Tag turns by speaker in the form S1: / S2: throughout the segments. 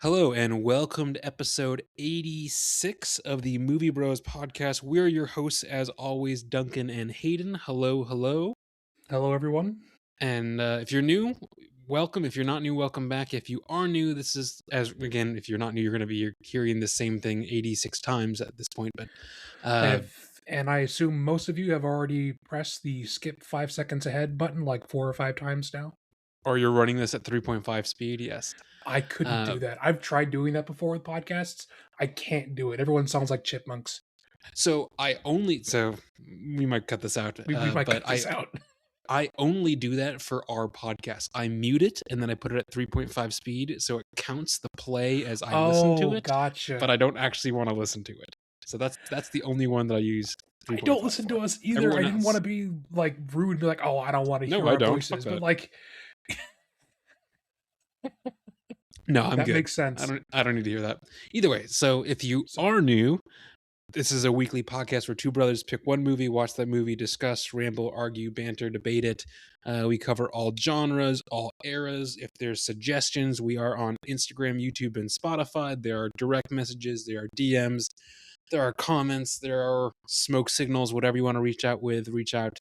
S1: Hello and welcome to episode 86 of the Movie Bros podcast. We're your hosts, as always, Duncan and Hayden. Hello.
S2: Hello, everyone.
S1: And if you're new, welcome. If you're not new, welcome back. If you are new, this is, if you're not new, you're going to be hearing the same thing 86 times at this point. But
S2: And I assume most of you have already pressed the skip 5 seconds ahead button like 4 or 5 times now.
S1: Or you're running this at 3.5 speed, yes.
S2: I couldn't do that. I've tried doing that before with podcasts. I can't do it. Everyone sounds like chipmunks.
S1: So we might cut this out.
S2: We might cut this out.
S1: I only do that for our podcast. I mute it and then I put it at 3.5 speed, so it counts the play as I listen to it.
S2: Gotcha.
S1: But I don't actually want to listen to it. So that's the only one that I use.
S2: I don't listen to us either. I didn't want to be like rude and be like, "Oh, I don't want to hear our voices." But like,
S1: no, I'm good.
S2: That makes sense.
S1: I don't need to hear that. Either way, so if you are new, this is a weekly podcast where two brothers pick one movie, watch that movie, discuss, ramble, argue, banter, debate it. We cover all genres, all eras. If there's suggestions, we are on Instagram, YouTube, and Spotify. There are direct messages, there are DMs, there are comments, there are smoke signals, whatever you want to reach out with, reach out.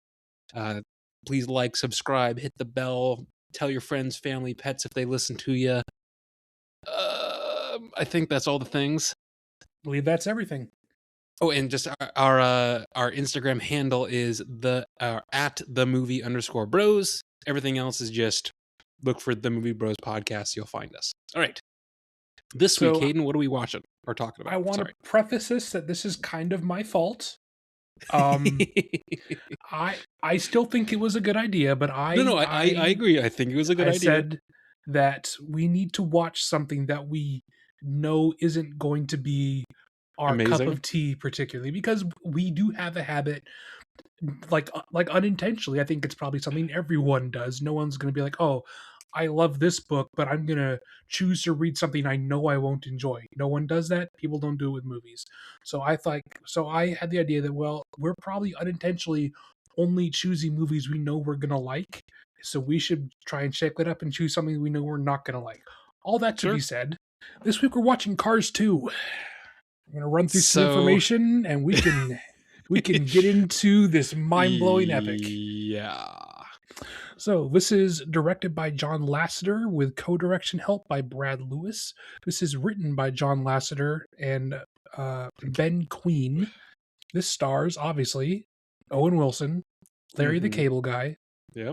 S1: Please like, subscribe, hit the bell, tell your friends, family, pets if they listen to you. I think that's all the things.
S2: I believe that's everything.
S1: Oh, and just our Instagram handle is at the movie_bros. Everything else is just look for the Movie Bros podcast. You'll find us. All right. This week, Hayden, what are we watching or talking about?
S2: I want to preface this that this is kind of my fault. I still think it was a good idea, but I
S1: agree. I think it was a good idea.
S2: I said that we need to watch something that we know isn't going to be our cup of tea, particularly because we do have a habit, like unintentionally. I think it's probably something everyone does. No one's going to be like, "Oh, I love this book, but I'm going to choose to read something I know I won't enjoy." No one does that. People don't do it with movies. So I had the idea that, well, we're probably unintentionally only choosing movies we know we're going to like. So we should try and shake it up and choose something we know we're not going to like. All that to be said, this week we're watching Cars 2. I'm going to run through some information and we can get into this mind-blowing epic.
S1: Yeah.
S2: So this is directed by John Lasseter with co-direction help by Brad Lewis. This is written by John Lasseter and Ben Queen. This stars, obviously, Owen Wilson, Larry the Cable Guy,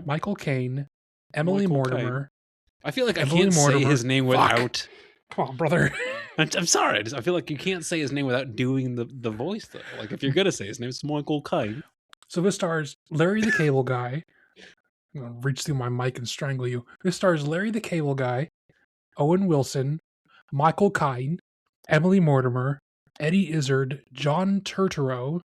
S2: Michael Caine, Emily Mortimer.
S1: I feel like I can't say his name without...
S2: Come on, brother.
S1: I'm sorry. I feel like you can't say his name without doing the voice, though. Like, if you're going to say his name, it's Michael Caine.
S2: So this stars Larry the Cable Guy. I'm going to reach through my mic and strangle you. This stars Larry the Cable Guy, Owen Wilson, Michael Caine, Emily Mortimer, Eddie Izzard, John Turturro,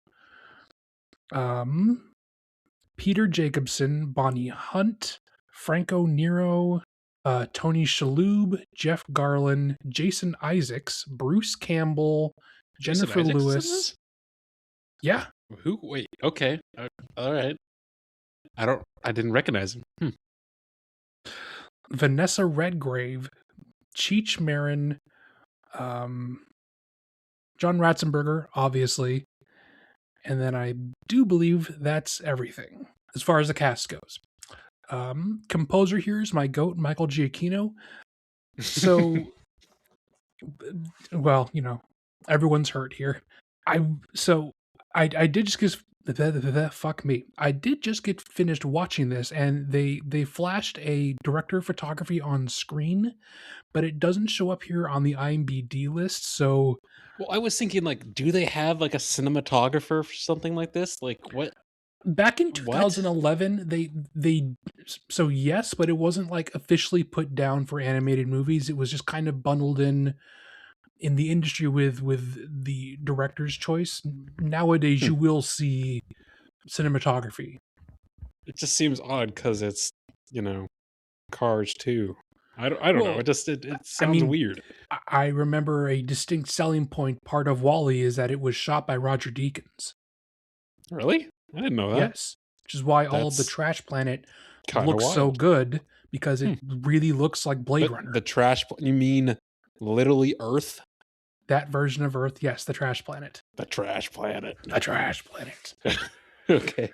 S2: Peter Jacobson, Bonnie Hunt, Franco Nero, Tony Shalhoub, Jeff Garlin, Jason Isaacs, Bruce Campbell, Jennifer Lewis. Yeah.
S1: Who? Wait. Okay. All right. I didn't recognize him.
S2: Vanessa Redgrave, Cheech Marin, John Ratzenberger, obviously. And then I do believe that's everything as far as the cast goes. Composer here is my goat, Michael Giacchino. So, well, everyone's hurt here. I did just get finished watching this, and they flashed a director of photography on screen, but it doesn't show up here on the IMDb list. So,
S1: well, I was thinking, like, do they have like a cinematographer for something like this? Like, what?
S2: Back in 2011, they so yes, but it wasn't like officially put down for animated movies. It was just kind of bundled in the industry with the director's choice. Nowadays, you will see cinematography.
S1: It just seems odd because it's Cars 2. I don't know. It sounds weird.
S2: I remember a distinct selling point part of WALL-E is that it was shot by Roger Deakins.
S1: Really? I didn't know that.
S2: Yes. which is why all of the
S1: That's
S2: Trash Planet
S1: kind of
S2: looks so
S1: wild.
S2: good, because it really looks like Blade Runner.
S1: The trash, you mean literally Earth?
S2: That version of Earth, yes, the Trash Planet.
S1: The Trash Planet.
S2: The Trash Planet.
S1: Okay.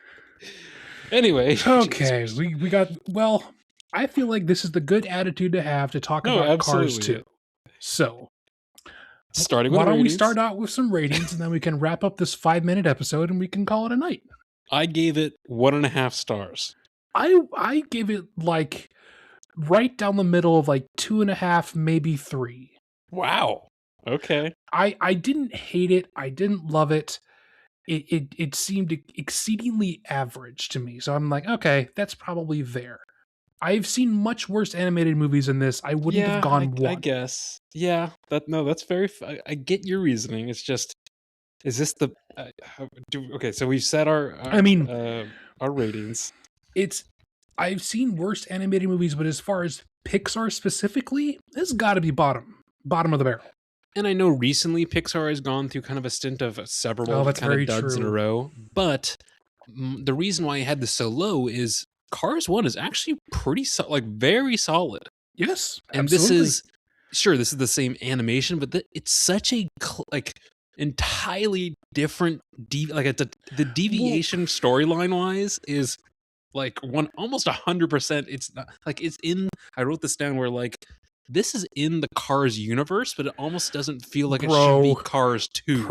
S1: Anyway.
S2: Okay, we got, well, I feel like this is the good attitude to have to talk about Cars 2. So,
S1: starting with
S2: why don't we
S1: ratings?
S2: start out with some ratings, and then we can wrap up this 5-minute episode and we can call it a night.
S1: I gave it 1.5 stars.
S2: I gave it like right down the middle of like 2.5, maybe 3.
S1: Wow. Okay.
S2: I didn't hate it. I didn't love it. It seemed exceedingly average to me. So I'm like, okay, that's probably there. I've seen much worse animated movies than this. I wouldn't have gone one.
S1: I guess. Yeah. That's very. I get your reasoning. It's just, is this the? Okay, so we've set our ratings.
S2: I've seen worse animated movies, but as far as Pixar specifically, this has got to be bottom of the barrel.
S1: And I know recently Pixar has gone through kind of a stint of several kind of duds in a row. But the reason why I had this so low is Cars 1 is actually pretty very solid.
S2: Yes,
S1: and
S2: absolutely.
S1: this is the same animation, but it's such a entirely different the deviation storyline wise is like almost 100%. It's not like it's in. I wrote this down where like this is in the Cars universe, but it almost doesn't feel like it should be Cars 2.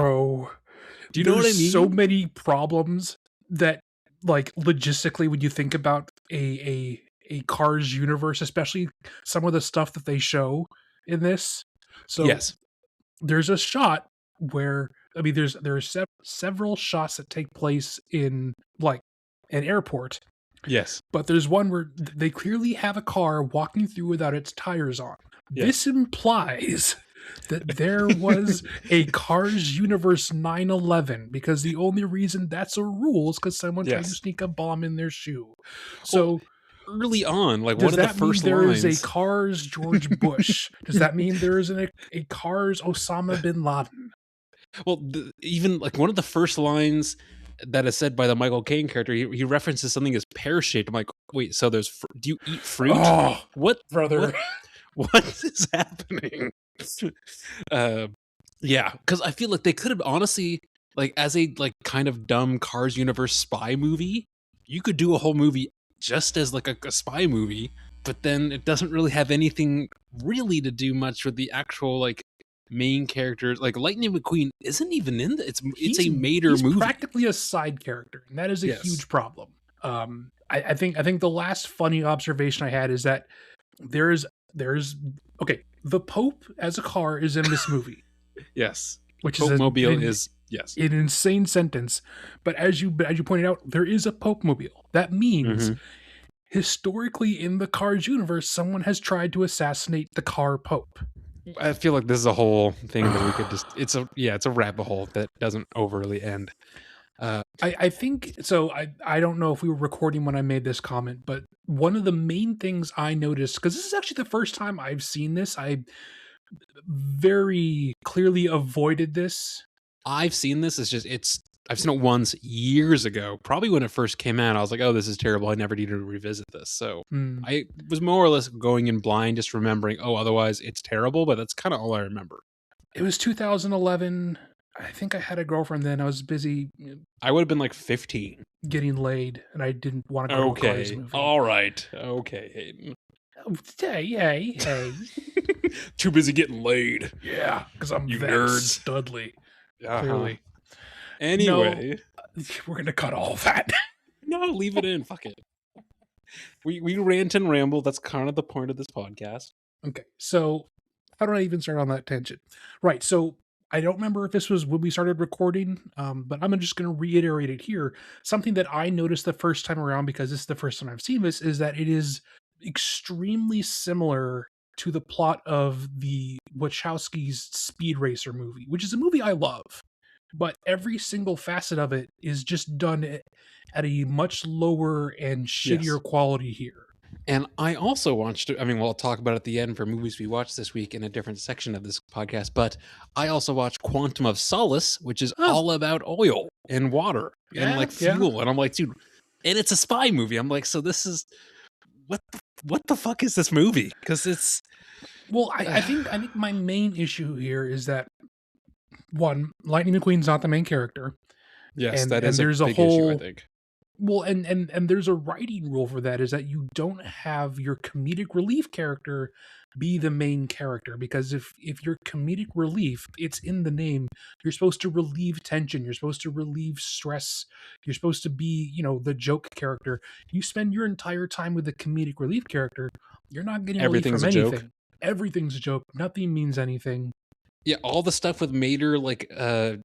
S2: Do you know what I mean? So many problems that, like, logistically, when you think about a Cars universe, especially some of the stuff that they show in this. So
S1: yes,
S2: there's a shot where there are several shots that take place in like an airport.
S1: Yes.
S2: But there's one where they clearly have a car walking through without its tires on. Yes. This implies that there was a Cars Universe 9/11, because the only reason that's a rule is because someone tried to sneak a bomb in their shoe. So
S1: early on, like one of the first
S2: there
S1: lines.
S2: There is a Cars George Bush. Does that mean there is a Cars Osama bin Laden?
S1: Well, even like one of the first lines that is said by the Michael Caine character, he references something as pear-shaped. I'm like, wait, so do you eat fruit?
S2: Oh,
S1: what,
S2: brother?
S1: What is happening? Yeah, because I feel like they could have honestly, like, as a like kind of dumb Cars universe spy movie, you could do a whole movie just as like a spy movie, but then it doesn't really have anything really to do much with the actual like main characters. Like Lightning McQueen isn't even in the, it's a major movie.
S2: He's practically a side character, and that is a huge problem. I think the last funny observation I had is that there's okay, the Pope as a car is in this movie.
S1: Yes,
S2: which
S1: Pope
S2: is
S1: Mobile is
S2: an insane sentence. But as you pointed out, there is a Pope Mobile. That means historically in the Cars universe, someone has tried to assassinate the car Pope.
S1: I feel like this is a whole thing that we could just it's a rabbit hole that doesn't overly end.
S2: I think so. I don't know if we were recording when I made this comment, but one of the main things I noticed, because this is actually the first time I've seen this, I very clearly avoided this.
S1: I've seen this. I've seen it once years ago, probably when it first came out. I was like, oh, this is terrible. I never needed to revisit this. So I was more or less going in blind, just remembering, oh, otherwise it's terrible. But that's kind of all I remember.
S2: It was 2011. I think I had a girlfriend then. I was busy.
S1: I would have been like 15.
S2: Getting laid, and I didn't want to go to a Cars movie.
S1: All right. Okay, Hayden.
S2: Hey.
S1: Too busy getting laid.
S2: Yeah, because I'm
S1: you
S2: that
S1: nerds.
S2: Studley.
S1: Clearly. Anyway.
S2: No, we're going to cut all that.
S1: No, leave it in. Fuck it. We rant and ramble. That's kind of the point of this podcast.
S2: Okay, so how do I even start on that tangent? Right, so I don't remember if this was when we started recording, but I'm just going to reiterate it here. Something that I noticed the first time around, because this is the first time I've seen this, is that it is extremely similar to the plot of the Wachowski's Speed Racer movie, which is a movie I love. But every single facet of it is just done at a much lower and shittier quality here.
S1: And I also watched, we'll talk about it at the end for movies we watched this week in a different section of this podcast, but I also watched Quantum of Solace, which is all about oil and water and fuel. And I'm like, dude, and it's a spy movie. I'm like, so this is what the fuck is this movie? Because it's
S2: Well, I think my main issue here is that one, Lightning McQueen's not the main character,
S1: yes,
S2: and
S1: that is a
S2: there's a
S1: big issue, I
S2: whole
S1: think.
S2: well, and there's a writing rule for that, is that you don't have your comedic relief character be the main character, because if your comedic relief, it's in the name, you're supposed to relieve tension, you're supposed to relieve stress, you're supposed to be, the joke character. You spend your entire time with the comedic relief character, you're not getting relief
S1: Everything's
S2: from
S1: a joke.
S2: anything. Everything's a joke. Nothing means anything.
S1: Yeah, all the stuff with Mater, like,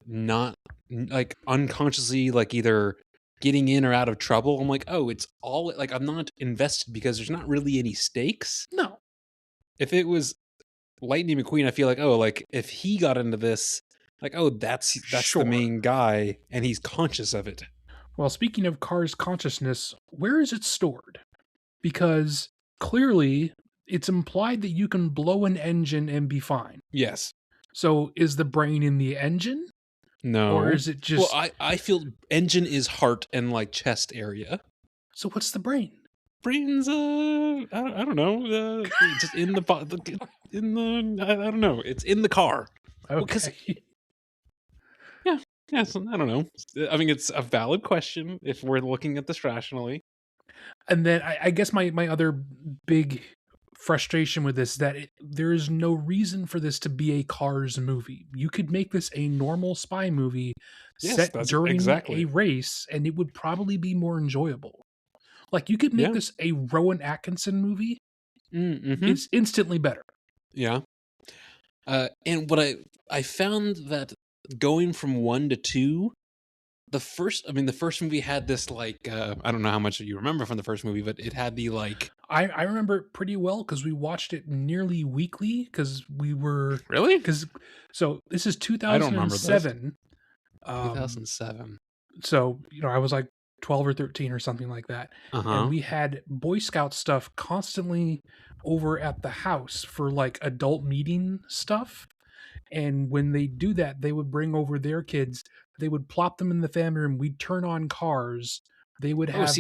S1: not like unconsciously, like either getting in or out of trouble. I'm like, oh, it's all like I'm not invested because there's not really any stakes.
S2: No.
S1: If it was Lightning McQueen, I feel like, oh, like if he got into this, like, oh, that's
S2: Sure.
S1: the main guy and he's conscious of it.
S2: Well, speaking of Car's consciousness, where is it stored? Because clearly it's implied that you can blow an engine and be fine.
S1: Yes.
S2: So is the brain in the engine?
S1: No.
S2: Or is it just...
S1: Well, I feel engine is heart and like chest area.
S2: So what's the brain?
S1: Brain's I don't know, just in the I don't know, it's in the car.
S2: Okay.
S1: Well, yes, I don't know. I mean, it's a valid question if we're looking at this rationally.
S2: And then I guess my other big frustration with this is that there is no reason for this to be a Cars movie. You could make this a normal spy movie set during a race, and it would probably be more enjoyable. Like, you could make this a Rowan Atkinson movie.
S1: Mm-hmm.
S2: It's instantly better.
S1: Yeah. And what I found that going from 1 to 2, the first movie had this, like, I don't know how much you remember from the first movie, but it had the, like...
S2: I remember it pretty well because we watched it nearly weekly because we were...
S1: Really?
S2: So this is 2007.
S1: I don't remember this. 2007.
S2: So, I was like 12 or 13 or something like that.
S1: Uh-huh.
S2: And we had Boy Scout stuff constantly over at the house for like adult meeting stuff. And when they do that, they would bring over their kids. They would plop them in the family room. We'd turn on Cars. They would have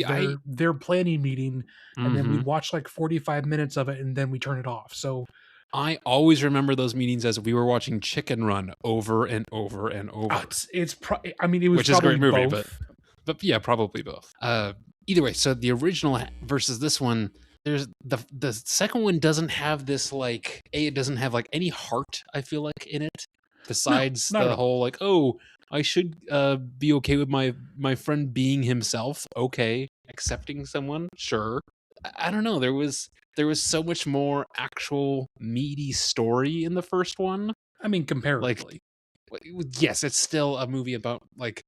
S2: their planning meeting, and then we'd watch like 45 minutes of it, and then we turn it off. So
S1: I always remember those meetings as we were watching Chicken Run over and over and over.
S2: It was
S1: which is a great movie,
S2: both.
S1: but yeah, probably both. Either way, so the original versus this one, there's the second one doesn't have this, like, it doesn't have like any heart, I feel like, in it, besides the whole like, oh, I should be okay with my friend being himself. Okay, accepting someone, sure. I don't know. There was so much more actual meaty story in the first one.
S2: I mean, comparatively,
S1: like, yes, it's still a movie about like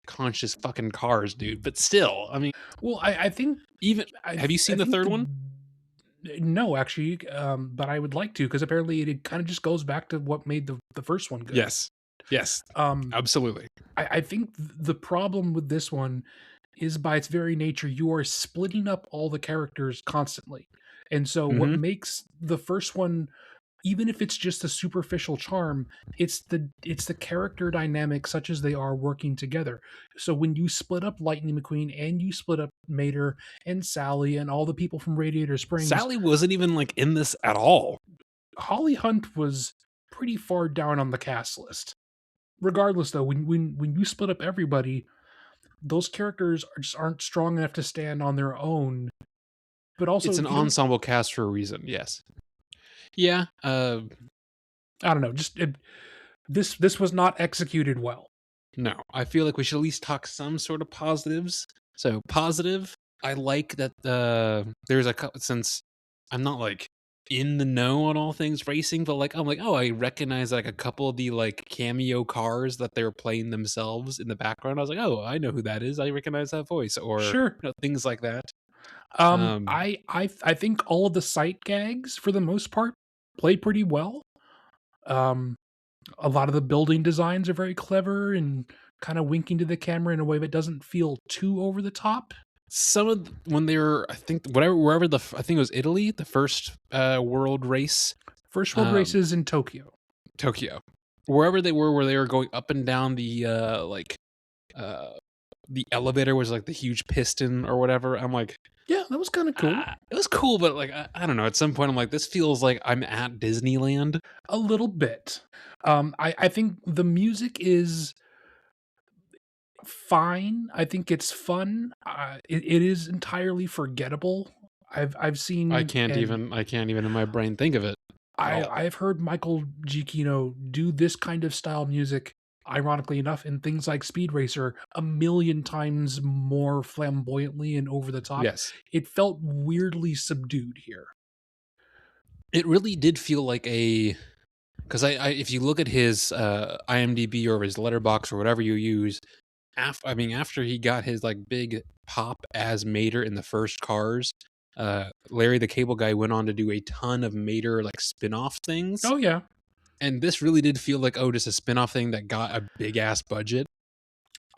S1: conscious fucking cars, dude. But still, I mean,
S2: well, I think even
S1: have you seen the third one?
S2: No, actually, but I would like to, because apparently it kind of just goes back to what made the first one good.
S1: Yes, absolutely.
S2: I think the problem with this one is, by its very nature, you are splitting up all the characters constantly. And so what makes the first one, even if it's just a superficial charm, it's the character dynamic such as they are working together. So when you split up Lightning McQueen and you split up Mater and Sally and all the people from Radiator Springs...
S1: Sally wasn't even like in this at all.
S2: Holly Hunt was pretty far down on the cast list. Regardless, though, when you split up everybody, those characters aren't strong enough to stand on their own. But also,
S1: it's an ensemble cast for a reason. Yes. Yeah.
S2: I don't know. This was not executed well.
S1: No, I feel like we should at least talk some sort of positives. So positive, I like that there's a couple, since I'm not like in the know on all things racing, but like I'm like, oh, I recognize like a couple of the like cameo cars that they're playing themselves in the background. I was like, oh, I know who that is. I recognize that voice, or
S2: sure,
S1: things like that.
S2: I think all of the sight gags for the most part play pretty well. A lot of the building designs are very clever and kind of winking to the camera in a way that doesn't feel too over the top.
S1: Some of when they were, I think, wherever I think it was Italy, the first world race.
S2: First world race is in Tokyo.
S1: Wherever they were, where they were going up and down the the elevator was like the huge piston or whatever. I'm like,
S2: yeah, that was kind of cool.
S1: it was cool, but like I don't know. At some point, I'm like, this feels like I'm at Disneyland.
S2: A little bit. I think the music is fine. I think it's fun. It is entirely forgettable. I've
S1: I
S2: seen
S1: can't
S2: and
S1: even in my brain think of it at all.
S2: I've heard Michael Giacchino do this kind of style music, ironically enough, in things like Speed Racer a million times more flamboyantly and over the top.
S1: Yes,
S2: It felt weirdly subdued here.
S1: it really did feel like a because I if you look at his IMDb or his letterbox or whatever you use, after he got his like big pop as Mater in the first Cars, Larry the Cable Guy went on to do a ton of Mater like spin-off things.
S2: Oh yeah.
S1: And this really did feel like, oh, just a spin-off thing that got a big ass budget.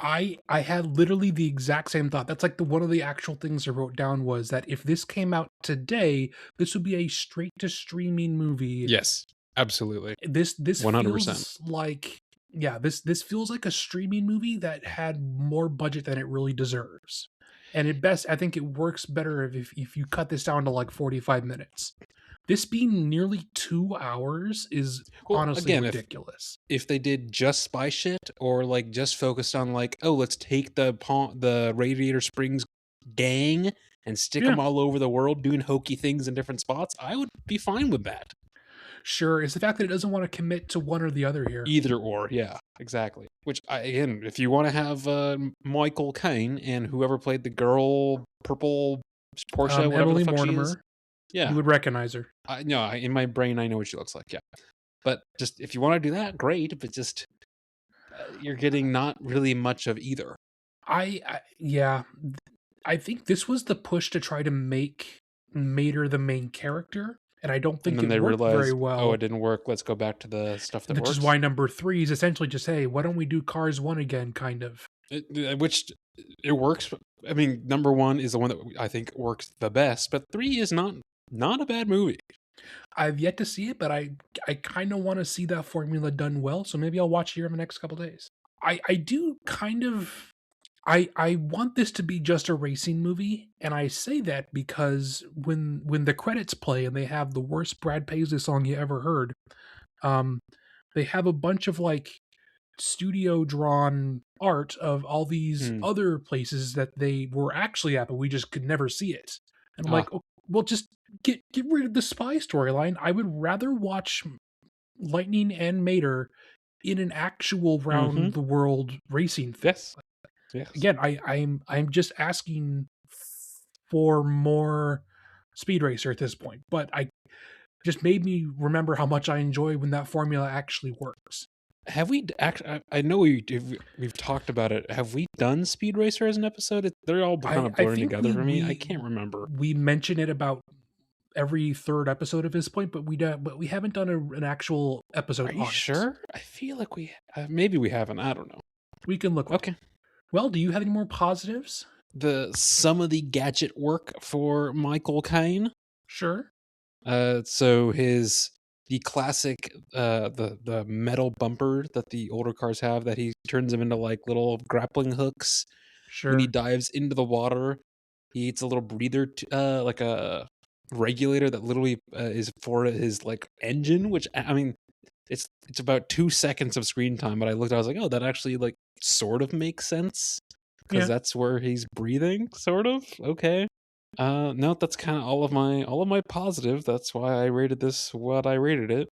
S2: I had literally the exact same thought. That's like one of the actual things I wrote down was that if this came out today, this would be a straight to streaming movie.
S1: Yes, absolutely.
S2: This
S1: 100%.
S2: feels like yeah, this feels like a streaming movie that had more budget than it really deserves. And at best, I think it works better if you cut this down to like 45 minutes. This being nearly 2 hours is honestly
S1: again,
S2: ridiculous.
S1: If they did just spy shit or like just focused on like, oh, let's take the Radiator Springs gang and stick them all over the world doing hokey things in different spots, I would be fine with that.
S2: Sure, it's the fact that it doesn't want to commit to one or the other here.
S1: Either or, yeah, exactly. Which, again, if you want to have Michael Caine and whoever played the girl, purple Portia, whatever
S2: Emily
S1: the fuck
S2: Mortimer,
S1: she is, yeah,
S2: you would recognize her.
S1: In my brain, I know what she looks like. Yeah, but just if you want to do that, great. But just you're getting not really much of either.
S2: Yeah, I think this was the push to try to make Mater the main character, and I don't think
S1: and then
S2: it worked very well.
S1: Oh, it didn't work. Let's go back to the stuff that works.
S2: Which is why number 3 is essentially just, hey, why don't we do Cars 1 again, kind of.
S1: Which it works. I mean, number 1 is the one that I think works the best, but 3 is not a bad movie.
S2: I've yet to see it, but I kind of want to see that formula done well, so maybe I'll watch it here in the next couple days. I do kind of I want this to be just a racing movie, and I say that because when the credits play and they have the worst Brad Paisley song you ever heard, they have a bunch of like studio drawn art of all these other places that they were actually at, but we just could never see it. And I'm like, oh, well, just get rid of the spy storyline. I would rather watch Lightning and Mater in an actual round the world racing thing.
S1: Yes.
S2: Again, I'm just asking for more Speed Racer at this point, but I just made me remember how much I enjoy when that formula actually works.
S1: Have we I know we've talked about it. Have we done Speed Racer as an episode? They're all kind of blurring together for me. I can't remember.
S2: We mention it about every third episode at this point, but we haven't done an actual episode.
S1: Are you sure? I feel like we maybe we haven't. I don't know.
S2: We can look.
S1: Okay.
S2: Well, do you have any more positives?
S1: Some of the gadget work for Michael Caine.
S2: Sure.
S1: So the classic the metal bumper that the older cars have that he turns them into like little grappling hooks.
S2: Sure.
S1: When he dives into the water, he eats a little breather, like a regulator that literally is for his like engine. Which I mean, it's about 2 seconds of screen time, but I was like, oh, that actually like sort of makes sense because that's where he's breathing, sort of. Okay. No, that's kind of all of my positive. That's why I rated this what I rated it.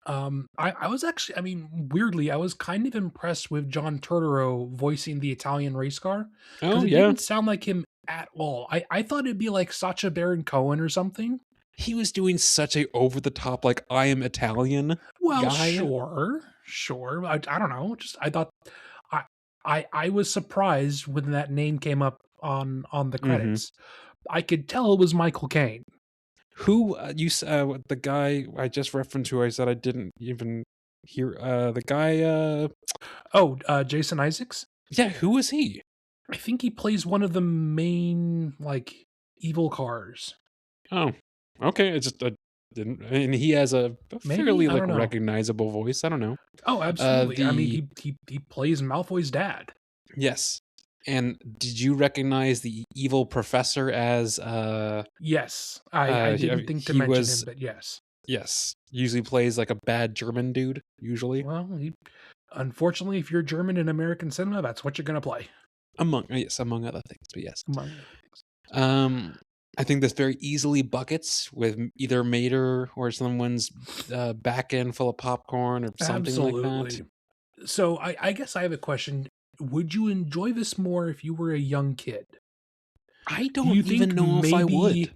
S2: I was actually, I mean, weirdly, I was kind of impressed with John Turturro voicing the Italian race car.
S1: Oh,
S2: it didn't sound like him at all. I thought it'd be like Sacha Baron Cohen or something.
S1: He was doing such a over the top, like I am Italian.
S2: Well,
S1: guy.
S2: sure. I don't know. Just I thought I was surprised when that name came up on the credits. I could tell it was Michael Caine.
S1: Who the guy I just referenced who I said I didn't even hear the guy
S2: Jason Isaacs?
S1: Yeah, who is he?
S2: I think he plays one of the main like evil cars.
S1: Oh. Okay, it's just didn't and he has a fairly like recognizable voice. I don't know.
S2: Oh, absolutely. I mean he plays Malfoy's dad.
S1: Yes. And did you recognize the evil professor as
S2: Yes, I didn't think to
S1: he
S2: mention him,
S1: was,
S2: but yes.
S1: yes, usually plays like a bad German dude, usually.
S2: Well, unfortunately, if you're German in American cinema, that's what you're gonna play,
S1: Among other things, but yes.
S2: among other things.
S1: Um, I think this very easily buckets with either Mater or someone's back end full of popcorn or something like that.
S2: Absolutely. So I guess I have a question. Would you enjoy this more if you were a young kid?
S1: I
S2: Do
S1: don't
S2: you
S1: even
S2: think
S1: know if I would.
S2: maybe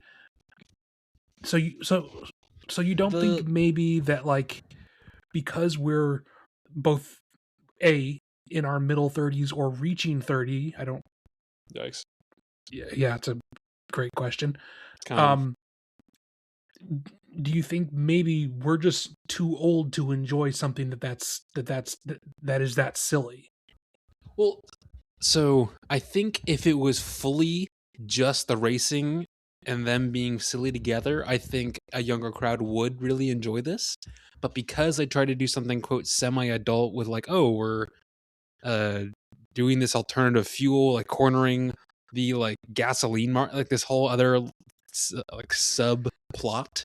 S2: so you don't
S1: The
S2: think maybe that, like, because we're both a in our middle 30s or reaching 30, I don't
S1: Yikes.
S2: yeah, it's a great question.
S1: Kind of.
S2: Um do you think maybe we're just too old to enjoy something that is that silly?
S1: Well, so I think if it was fully just the racing and them being silly together, I think a younger crowd would really enjoy this. But because I try to do something quote semi-adult with like, oh, we're uh doing this alternative fuel, like cornering the like gasoline like this whole other like subplot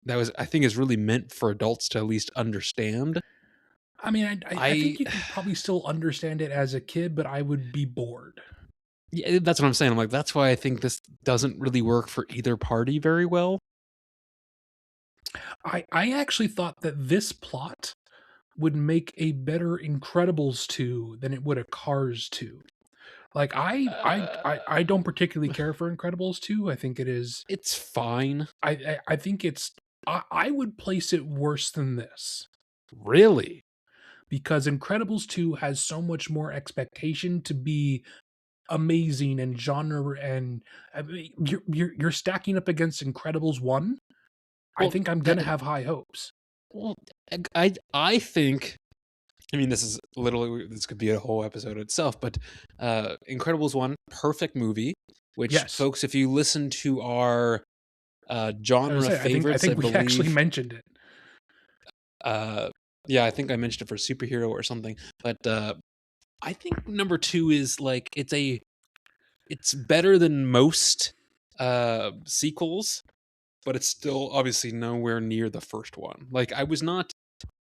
S1: that was, I think, is really meant for adults to at least understand.
S2: I mean, I
S1: I
S2: think you could probably still understand it as a kid, but I would be bored.
S1: Yeah, that's what I'm saying. I'm like, that's why I think this doesn't really work for either party very well.
S2: I actually thought that this plot would make a better Incredibles 2 than it would a Cars 2. Like I
S1: Uh,
S2: don't particularly care for Incredibles 2. I think it is
S1: it's fine.
S2: I think it's I would place it worse than this
S1: Really?
S2: because Incredibles 2 has so much more expectation to be amazing and genre, and I mean, you're stacking up against Incredibles 1. I
S1: Well,
S2: think I'm
S1: that
S2: gonna have high hopes.
S1: well, I think. I mean, this could be a whole episode itself, but Incredibles one, perfect movie. Which,
S2: Yes.
S1: folks, if you listen to our
S2: I was
S1: genre
S2: say I
S1: favorites, I
S2: think we actually
S1: believe.
S2: mentioned it.
S1: Yeah, I think I mentioned it for superhero or something, but I think number two is like it's better than most sequels, but it's still obviously nowhere near the first one. Like I was not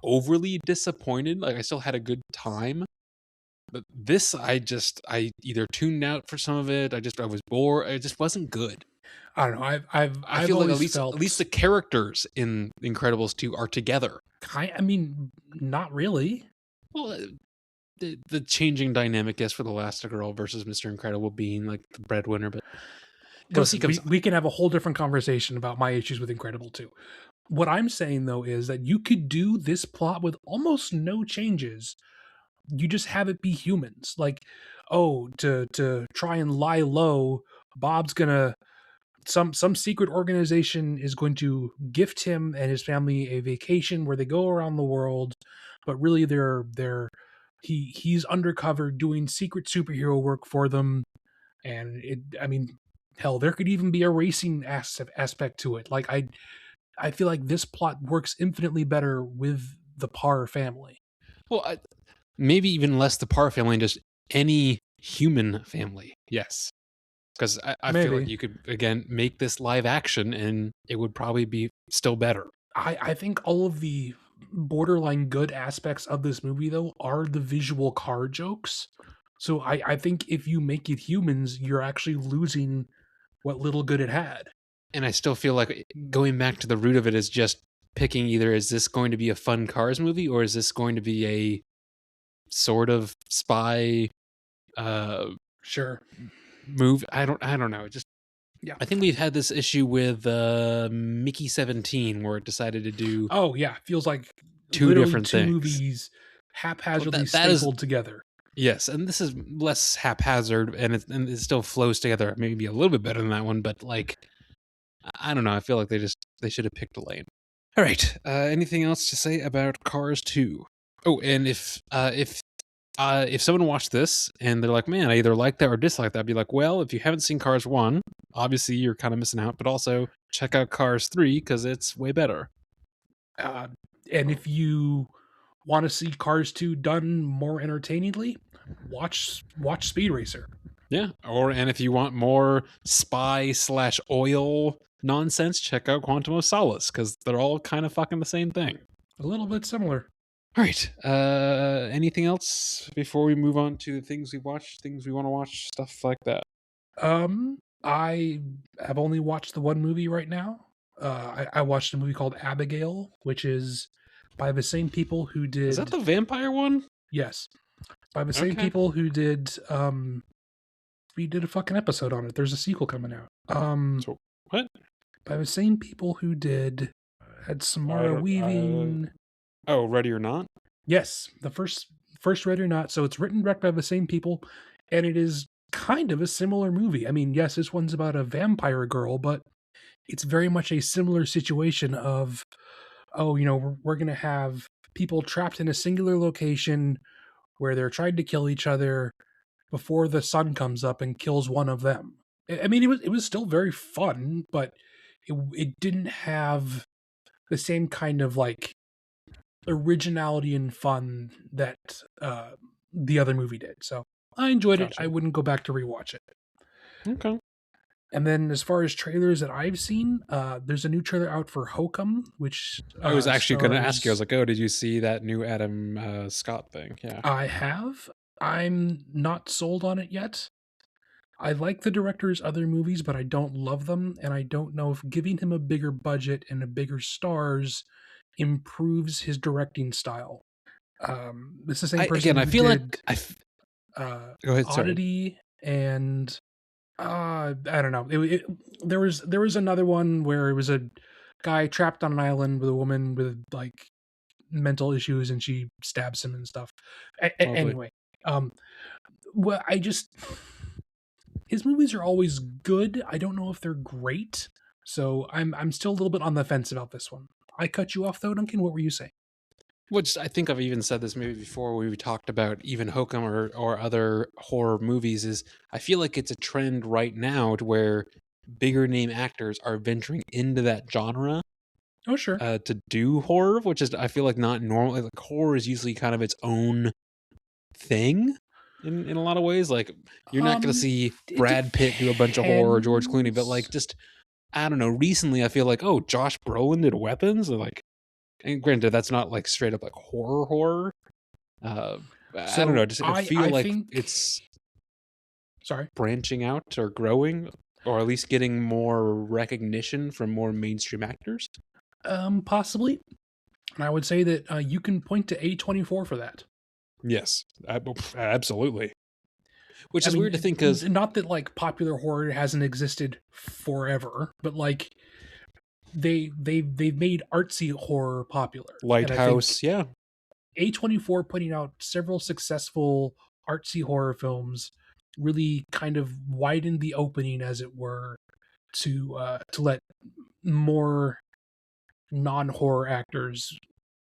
S1: overly disappointed, like I still had a good time. But this I either tuned out for some of it, I was bored, it just wasn't good.
S2: I don't know.
S1: I
S2: I've
S1: feel like
S2: always
S1: at least
S2: felt
S1: the characters in Incredibles 2 are together.
S2: I mean, not really.
S1: Well, the changing dynamic, yes, for the Elastigirl versus Mr. Incredible being like the breadwinner, but comes he
S2: Listen,
S1: comes
S2: we can have a whole different conversation about my issues with Incredible 2. What I'm saying though is that you could do this plot with almost no changes. You just have it be humans. Like, oh, to try and lie low, Bob's gonna some secret organization is going to gift him and his family a vacation where they go around the world, but really he's undercover doing secret superhero work for them. And it I mean, hell, there could even be a racing aspect to it. Like I feel like this plot works infinitely better with the Parr family.
S1: well, maybe even less the Parr family and just any human family. Yes, because I feel like
S2: Maybe.
S1: you could again make this live action and it would probably be still better.
S2: I think all of the borderline good aspects of this movie though are the visual car jokes. So I think if you make it humans, you're actually losing what little good it had.
S1: And I still feel like going back to the root of it is just picking either is this going to be a fun Cars movie or is this going to be a sort of spy uh
S2: Sure.
S1: move. I don't know. It just
S2: Yeah.
S1: I think we've had this issue with Mickey 17 where it decided to do
S2: Oh yeah. Feels like
S1: two
S2: literally
S1: different
S2: two
S1: things.
S2: movies
S1: Well,
S2: haphazardly
S1: that is,
S2: stapled together.
S1: yes, and this is less haphazard and it still flows together. Maybe a little bit better than that one, but like I don't know. I feel like they should have picked a lane. All right. Anything else to say about Cars 2? Oh, and if someone watched this and they're like, man, I either like that or dislike that, I'd be like, well, if you haven't seen Cars 1, obviously you're kind of missing out, but also check out Cars 3 because it's way better.
S2: Uh, and if you want to see Cars 2 done more entertainingly, watch Speed Racer.
S1: Yeah, and if you want more spy/oil nonsense, check out Quantum of Solace because they're all kind of fucking the same thing.
S2: A little bit similar.
S1: All right. Anything else before we move on to things we watch, things we want to watch, stuff like that?
S2: I have only watched the one movie right now. I watched a movie called Abigail, which is by the same people who did.
S1: Is that the vampire one?
S2: Yes, by the same people who did. We did a fucking episode on it. There's a sequel coming out.
S1: So what?
S2: By the same people who did had Samara Weaving.
S1: Oh, Ready or Not?
S2: Yes, the first Ready or Not. So it's written and directed by the same people, and it is kind of a similar movie. I mean, yes, this one's about a vampire girl, but it's very much a similar situation of, oh, you know, we're going to have people trapped in a singular location where they're trying to kill each other before the sun comes up and kills one of them. I mean, it was still very fun, but it didn't have the same kind of like originality and fun that the other movie did. So I enjoyed it. I wouldn't go back to rewatch it.
S1: Okay.
S2: And then as far as trailers that I've seen, there's a new trailer out for Hokum, which
S1: I was actually going to ask you. I was like, oh, did you see that new Adam Scott thing? Yeah.
S2: I have. I'm not sold on it yet. I like the director's other movies, but I don't love them, and I don't know if giving him a bigger budget and a bigger stars improves his directing style. It's the same person.
S1: I feel like
S2: go ahead. Oddity and I don't know. There was another one where it was a guy trapped on an island with a woman with like mental issues, and she stabs him and stuff. Anyway, well, his movies are always good. I don't know if they're great, so I'm still a little bit on the fence about this one. I cut you off though, Duncan. What were you saying?
S1: Which I think I've even said this maybe before we talked about even Hokum or other horror movies, is I feel like it's a trend right now to where bigger name actors are venturing into that genre.
S2: Oh, sure.
S1: To do horror, which is I feel like not normal. Like horror is usually kind of its own thing in a lot of ways. Like you're not going to see Brad Pitt do a bunch of horror or George Clooney, but like just I don't know. Recently, I feel like Josh Brolin did Weapons, or like. And granted, that's not like straight up like horror. I don't know. Just I feel like it's branching out or growing, or at least getting more recognition from more mainstream actors.
S2: Possibly. And I would say that you can point to A24 for that.
S1: Yes, absolutely. Which is weird to think, because
S2: not that like popular horror hasn't existed forever, but like. They've made artsy horror popular.
S1: Lighthouse, yeah.
S2: A24 putting out several successful artsy horror films really kind of widened the opening, as it were, to let more non-horror actors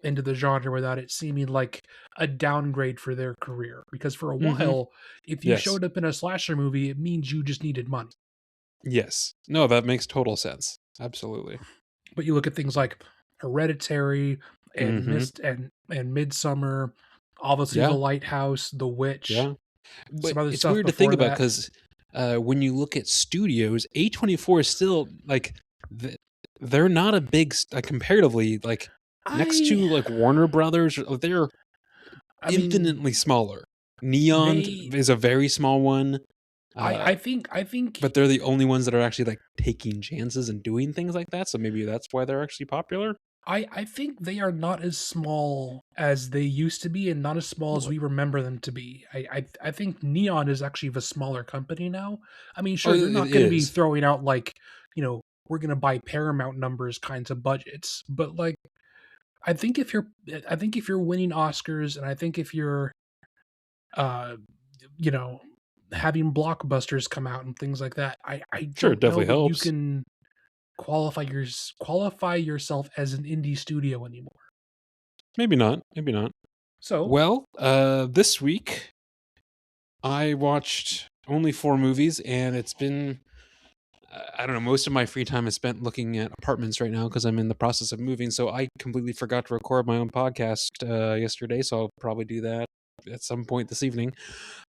S2: into the genre without it seeming like a downgrade for their career. Because for a while, if you showed up in a slasher movie, it means you just needed money.
S1: Yes. No, that makes total sense. Absolutely.
S2: But you look at things like Hereditary and Mist and Midsummer, obviously The Lighthouse, The Witch.
S1: Yeah. But it's weird to think about, because when you look at studios, A24 is still like they're not a big comparatively like next to like Warner Brothers. They're infinitely smaller. Neon is a very small one.
S2: I think,
S1: but they're the only ones that are actually like taking chances and doing things like that. So maybe that's why they're actually popular.
S2: I think they are not as small as they used to be, and not as small as we remember them to be. I think Neon is actually the smaller company now. I mean, sure, they're not going to be throwing out like, you know, we're going to buy Paramount numbers kinds of budgets, but like, I think if you're winning Oscars, and I think if you're, you know, having blockbusters come out and things like that, I
S1: sure, it definitely helps.
S2: You can qualify yourself as an indie studio anymore.
S1: Maybe not. So, well, this week I watched only 4 movies, and it's been I don't know, most of my free time is spent looking at apartments right now because I'm in the process of moving. So I completely forgot to record my own podcast yesterday, so I'll probably do that at some point this evening.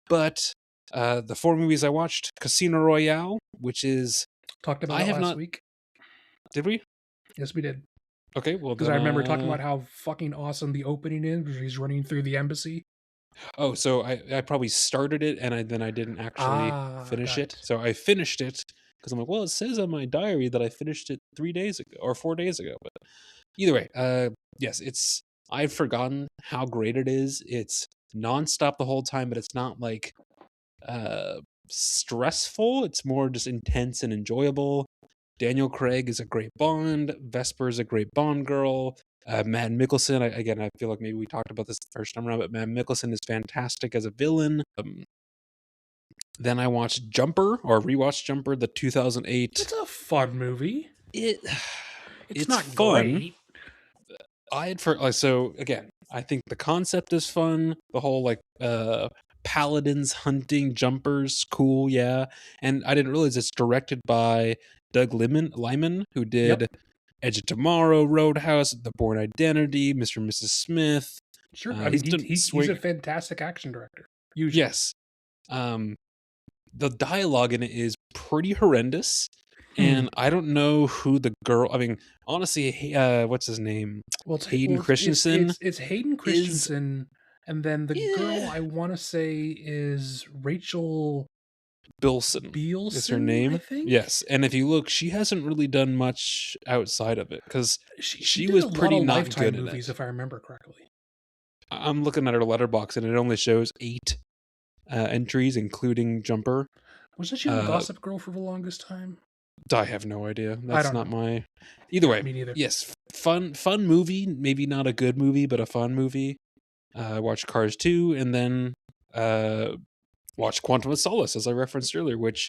S1: But the 4 movies I watched: Casino Royale, which is
S2: Talked about
S1: I
S2: that
S1: have
S2: last
S1: not.
S2: week.
S1: Did we?
S2: Yes, we did.
S1: Okay, well
S2: Because
S1: then.
S2: I remember talking about how fucking awesome the opening is, where he's running through the embassy.
S1: Oh, so I probably started it and then I didn't actually finish
S2: Got
S1: it.
S2: it.
S1: So I finished it because I'm like, well, it says on my diary that I finished it 3 days ago or 4 days ago. But either way, yes, it's I've forgotten how great it is. It's nonstop the whole time, but it's not like uh stressful. It's more just intense and enjoyable. Daniel Craig is a great Bond. Vesper is a great Bond girl. Matt Mickelson, again, I feel like maybe we talked about this the first time around, but Matt Mickelson is fantastic as a villain. Then I watched Jumper, or rewatched Jumper, the 2008.
S2: It's a fun movie.
S1: It
S2: It's
S1: it's
S2: not
S1: fun.
S2: great.
S1: I had for so again, I think the concept is fun. The whole like paladins hunting jumpers, cool, yeah. And I didn't realize it's directed by Doug Liman, who
S2: Yep.
S1: did Edge of Tomorrow, Roadhouse, The Bourne Identity, Mr. and Mrs. Smith.
S2: Sure. I
S1: He's
S2: mean,
S1: done
S2: he's a
S1: Swing.
S2: fantastic action director. Usually.
S1: Yes. Um, the dialogue in it is pretty horrendous,
S2: Hmm.
S1: and I don't know who the girl. I mean, honestly, what's his name? Hayden Christensen
S2: It's Hayden
S1: is.
S2: Christensen, and then the girl
S1: Yeah,
S2: I want to say is Rachel
S1: Bilson is her
S2: Bielson. I
S1: name.
S2: think
S1: Yes, and if you look, she hasn't really done much outside of it because
S2: she
S1: she
S2: did
S1: was
S2: a lot
S1: pretty
S2: of
S1: not
S2: Lifetime
S1: good in
S2: movies,
S1: it.
S2: if I remember correctly.
S1: I'm looking at her letterbox, and it only shows 8 entries, including Jumper.
S2: Wasn't she on
S1: Uh,
S2: Gossip Girl for the longest time?
S1: I have no idea.
S2: I
S1: That's
S2: don't
S1: not
S2: know.
S1: my. Either
S2: Yeah,
S1: way,
S2: me neither.
S1: yes, fun movie. Maybe not a good movie, but a fun movie. Watched Cars 2, and then uh, watched Quantum of Solace, as I referenced earlier, which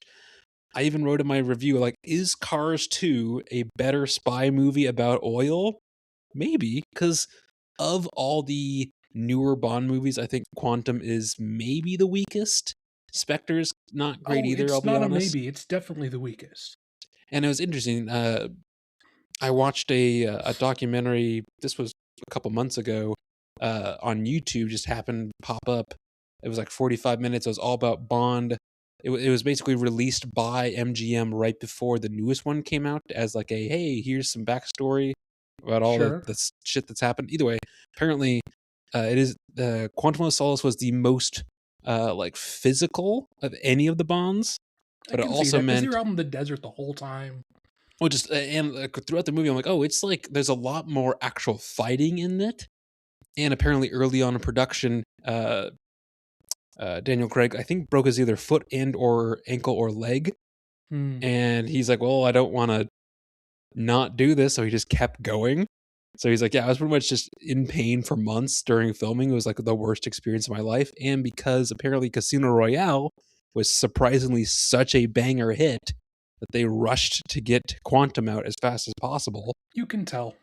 S1: I even wrote in my review. Like, is Cars 2 a better spy movie about oil? Maybe, because of all the newer Bond movies, I think Quantum is maybe the weakest. Spectre's not great
S2: Oh,
S1: either, I'll
S2: it's
S1: be
S2: not a
S1: honest.
S2: maybe. It's definitely the weakest.
S1: And it was interesting. I watched a documentary. This was a couple months ago on YouTube. Just happened to pop up. It was like 45 minutes. It was all about Bond. It was basically released by MGM right before the newest one came out as like a hey, here's some backstory about all
S2: Sure.
S1: the shit that's happened. Either way, apparently it is Quantum of Solace was the most like physical of any of the Bonds,
S2: I
S1: but it
S2: can see
S1: also
S2: that because
S1: meant
S2: they're out in the desert the whole time.
S1: well, just and throughout the movie, I'm like, oh, it's like there's a lot more actual fighting in it. And apparently, early on in production, Daniel Craig, I think, broke his either foot and or ankle or leg,
S2: Hmm.
S1: and he's like, well, I don't want to not do this, so he just kept going. So he's like, yeah, I was pretty much just in pain for months during filming. It was like the worst experience of my life, and because apparently Casino Royale was surprisingly such a banger hit that they rushed to get Quantum out as fast as possible.
S2: You can tell.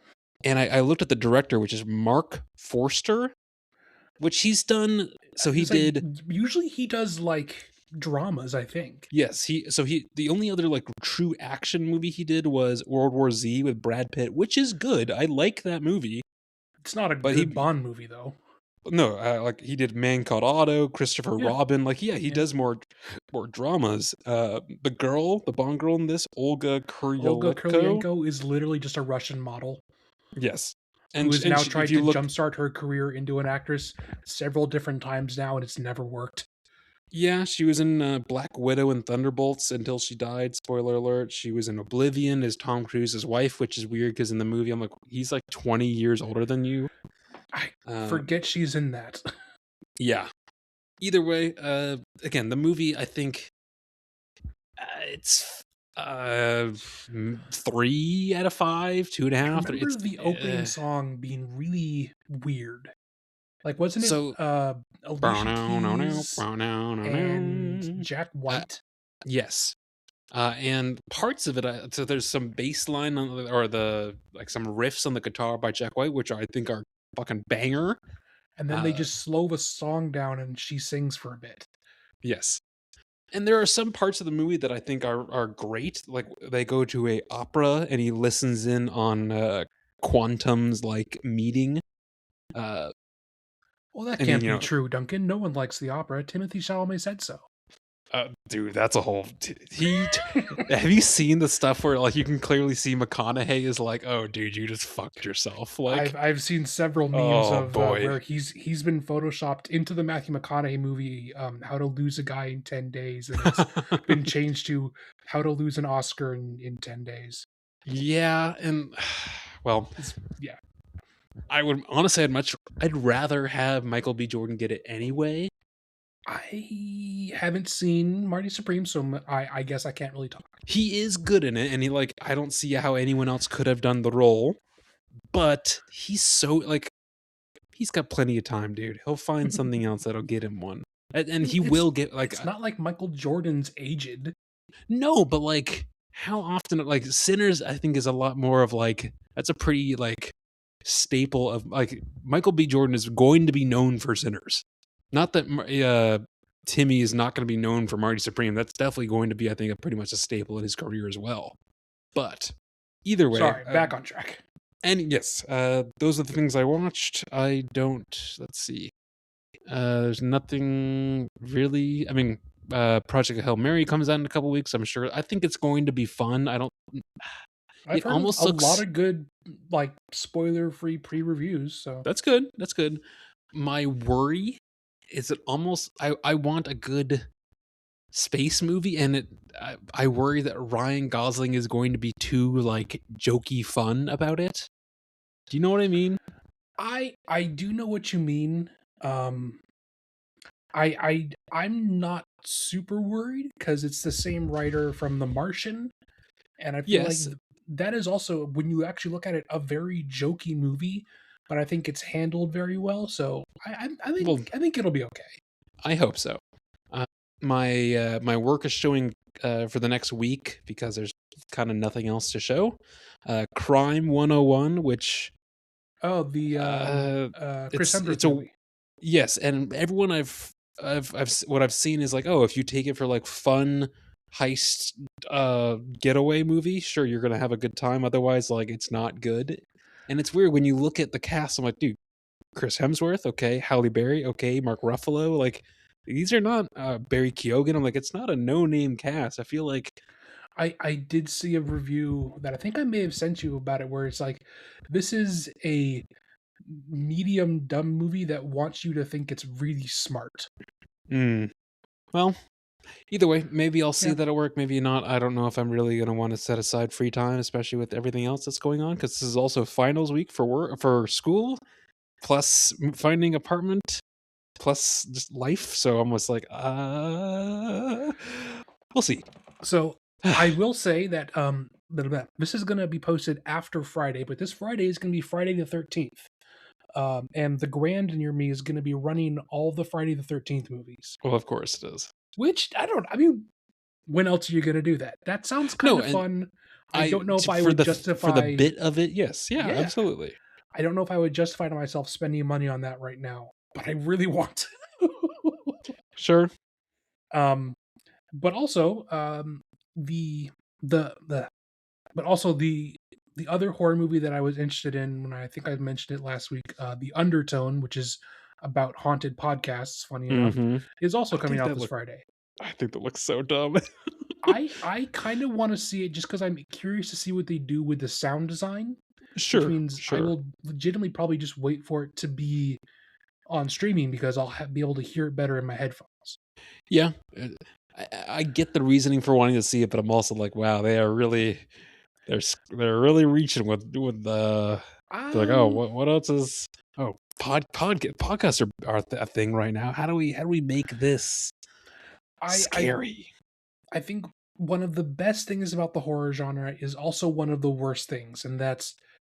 S1: And I looked at the director, which is Mark Forster, which he's done. So he
S2: It's like
S1: did.
S2: usually he does like dramas, I think.
S1: Yes, he the only other like true action movie he did was World War Z with Brad Pitt, which is good. I like that movie,
S2: It's not a
S1: but
S2: good Bond movie though.
S1: no, like he did Man Called Otto, Christopher
S2: Yeah.
S1: Robin. Like yeah, he
S2: Yeah.
S1: does more dramas. The Bond girl in this, Olga
S2: Olga
S1: Kurylenko.
S2: Kurylenko is literally just a Russian model
S1: Yes,
S2: who has now
S1: if
S2: tried
S1: you
S2: to
S1: look.
S2: jumpstart her career into an actress several different times now, and it's never worked.
S1: Yeah, she was in Black Widow and Thunderbolts until she died. Spoiler alert. She was in Oblivion as Tom Cruise's wife, which is weird because in the movie, I'm like, he's like 20 years older than you.
S2: I
S1: Um,
S2: forget she's in that.
S1: yeah. Either way, again, the movie, I think it's 3 out of 5, 2.5.
S2: I remember
S1: It's
S2: the opening song being really weird. Like, wasn't it
S1: so.
S2: Alicia Keys and Jack
S1: Uh,
S2: White?
S1: yes. And parts of it, so there's some bass line or the like some riffs on the guitar by Jack White, which I think are fucking banger.
S2: And then they
S1: Uh,
S2: just slow the song down and she sings for a bit.
S1: yes, and there are some parts of the movie that I think are great. Like they go to a opera and he listens in on Quantum's like meeting. Uh,
S2: Well, that
S1: And then,
S2: can't be true, Duncan. No one likes the opera. Timothy Chalamet said so.
S1: Then,
S2: True, Duncan. No one likes the opera. Timothy Chalamet said so.
S1: Dude, that's a whole. Have you seen the stuff where like you can clearly see McConaughey is like, oh, dude, you just fucked yourself. Like,
S2: I've seen several memes
S1: oh
S2: of
S1: boy,
S2: where he's been photoshopped into the Matthew McConaughey movie, How to Lose a Guy in 10 Days, and it's been changed to How to Lose an Oscar in 10 Days.
S1: Yeah, and well,
S2: Yeah.
S1: I would honestly, I'd rather have Michael B. Jordan get it anyway.
S2: I haven't seen Marty Supreme, so I guess I can't really talk.
S1: He is good in it, and I don't see how anyone else could have done the role, but he's so he's got plenty of time, dude. He'll find something else that'll get him one, and he will get like.
S2: It's not like Michael Jordan's aged.
S1: No, but like, how often? Like, Sinners, I think is a lot more of like that's a pretty like staple of like Michael B. Jordan is going to be known for Sinners. Not that Timmy is not going to be known for Marty Supreme. That's definitely going to be, I think, pretty much a staple in his career as well. But either way,
S2: sorry, back on track.
S1: And yes, those are the things I watched. I don't. Let's see. There's nothing really. I mean, Project Hail Mary comes out in a couple weeks. I'm sure. I think it's going to be fun. I don't.
S2: I've heard almost a lot of good, like spoiler-free pre-reviews. So
S1: that's good. That's good. My worry is it almost. I want a good space movie, and I worry that Ryan Gosling is going to be too like jokey fun about it. Do you know what I mean?
S2: I do know what you mean. I'm not super worried because it's the same writer from The Martian, and I feel like that is also, when you actually look at it, a very jokey movie. But I think it's handled very well, so I think it'll be okay.
S1: I hope so. My work is showing for the next week because there's kind of nothing else to show. Crime 101, which
S2: the Chris Hemsworth movie.
S1: Yes, and everyone what I've seen is like, oh, if you take it for like fun heist getaway movie, sure, you're gonna have a good time. Otherwise, like, it's not good. And it's weird when you look at the cast. I'm like, dude, Chris Hemsworth, okay, Halle Berry, okay, Mark Ruffalo, like, these are not Barry Keoghan. I'm like, it's not a no-name cast. I feel like
S2: I did see a review that I think I may have sent you about it, where it's like, this is a medium dumb movie that wants you to think it's really smart.
S1: Well, either way, maybe I'll see that at work, maybe not. I don't know if I'm really going to want to set aside free time, especially with everything else that's going on, because this is also finals week for school, plus finding apartment, plus just life. So I'm almost like, we'll see.
S2: So I will say that this is going to be posted after Friday, but this Friday is going to be Friday the 13th. And the Grand near me is going to be running all the Friday the 13th movies.
S1: Well, of course it is.
S2: Which, when else are you going to do that? That sounds kind of fun. I don't know if I would justify...
S1: For the bit of it, yes. Yeah, absolutely.
S2: I don't know if I would justify to myself spending money on that right now, but I really want to.
S1: Sure.
S2: But also, the other horror movie that I was interested in, when I think I mentioned it last week, The Undertone, which is about haunted podcasts, funny enough, is also coming out this Friday.
S1: I think that looks so dumb.
S2: I kind of want to see it just because I'm curious to see what they do with the sound design.
S1: Sure.
S2: Which means I will legitimately probably just wait for it to be on streaming because I'll be able to hear it better in my headphones.
S1: Yeah. I get the reasoning for wanting to see it, but I'm also like, wow, they're really reaching with the like, oh, what else is podcasts are a thing right now. How do we make this scary?
S2: I think one of the best things about the horror genre is also one of the worst things, and that's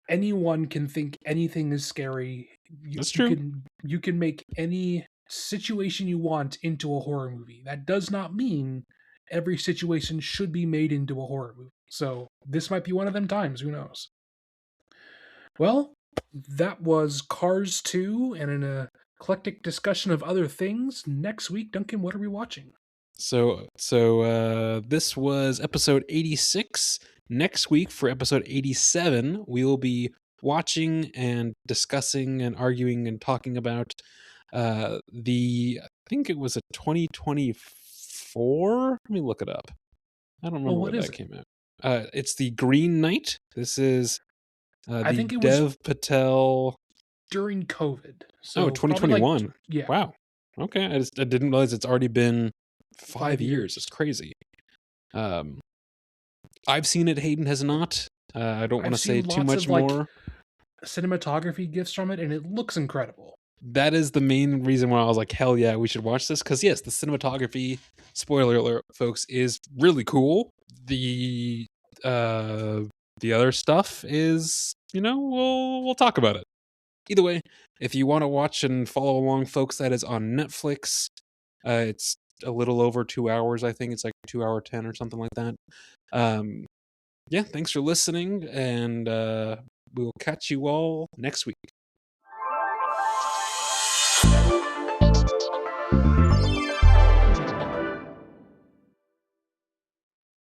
S2: anyone can think anything is scary.
S1: That's true.
S2: You can make any situation you want into a horror movie. That does not mean every situation should be made into a horror movie. So this might be one of them times. Who knows? Well, that was Cars 2 and an eclectic discussion of other things. Next week, Duncan, what are we watching?
S1: So this was episode 86. Next week for episode 87, we will be watching and discussing and arguing and talking about I think it was a 2024. Let me look it up. I don't remember
S2: what
S1: when
S2: is
S1: that
S2: it?
S1: came out. It's the Green Knight. This is
S2: I
S1: the
S2: think it was
S1: Dev Patel.
S2: during COVID.
S1: Oh,
S2: So probably like
S1: 2021.
S2: yeah,
S1: Wow. Okay, I didn't realize it's already been 5 years. It's
S2: 5 years.
S1: crazy. Um, I've seen it. Hayden has not. I don't want
S2: I've
S1: to say
S2: seen
S1: too
S2: lots
S1: much
S2: of like
S1: more.
S2: cinematography gifs from it, and it looks incredible.
S1: That is the main reason why I was like, hell yeah, we should watch this. Because yes, the cinematography, spoiler alert, folks, is really cool. Uh the other stuff is, we'll talk about it. Either way, if you want to watch and follow along, folks, that is on Netflix. It's a little over 2 hours. I think it's like 2 hour 10 or something like that. Yeah, thanks for listening, and we'll catch you all next week.